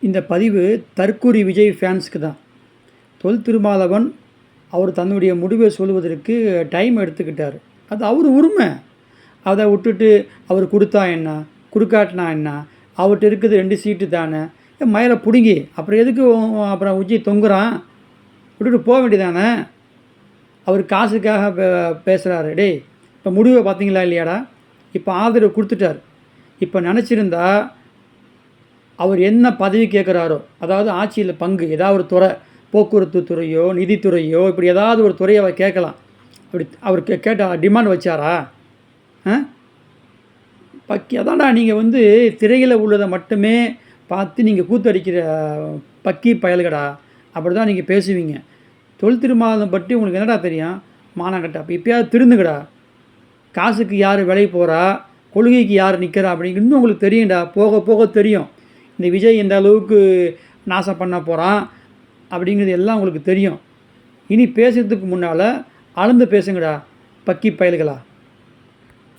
இந்த பதிவு தற்கூரி விஜய் ஃபேன்ஸுக்கு தான். தொல் திருமாவளவன் அவர் தன்னுடைய முடிவை சொல்வதற்கு டைம் எடுத்துக்கிட்டார். அது அவர் உரிமை. அதை விட்டுட்டு அவர் கொடுத்தா என்ன, கொடுக்காட்டினா என்ன, அவர்கிட்ட இருக்குது 2 சீட்டு தானே, மயிரை பிடுங்கி அப்புறம் எதுக்கு அப்புறம் விஜய் தொங்குறான், விட்டுட்டு போக வேண்டியதானே. அவர் காசுக்காக பேசுகிறாரு. டேய், இப்போ முடிவை பார்த்தீங்களா இல்லையாடா? இப்போ ஆதரவு கொடுத்துட்டார். இப்போ நினச்சிருந்தா அவர் என்ன பதவி கேட்குறாரோ, அதாவது ஆட்சியில் பங்கு ஏதாவது ஒரு துறை, போக்குவரத்து துறையோ நிதித்துறையோ இப்படி ஏதாவது ஒரு துறையை அவர் கேட்கலாம். அப்படி அவர் கேட்ட டிமாண்ட் வச்சாரா? பக்கி அதான்டா, நீங்கள் திரையில் உள்ளதை மட்டுமே பார்த்து நீங்கள் கூத்தடிக்கிற பக்கி பயல்கடா. அப்படி தான் நீங்கள் பேசுவீங்க. தொல் திருமாவளவன் பற்றி உங்களுக்கு என்னடா தெரியும்? மானங்கட்டா. அப்போ இப்போயாவது திருந்துங்கடா. காசுக்கு யார் விலை போகிறா, கொள்கைக்கு யார் நிற்கிறா அப்படிங்கிறது இன்னும் உங்களுக்கு தெரியும்டா. போக போக தெரியும். இந்த விஜய் எந்த அளவுக்கு நாசம் பண்ண போகிறான் அப்படிங்கிறது எல்லாம் உங்களுக்கு தெரியும். இனி பேசுகிறதுக்கு முன்னால் அளந்து பேசுங்கடா, பக்கி பயல்களா.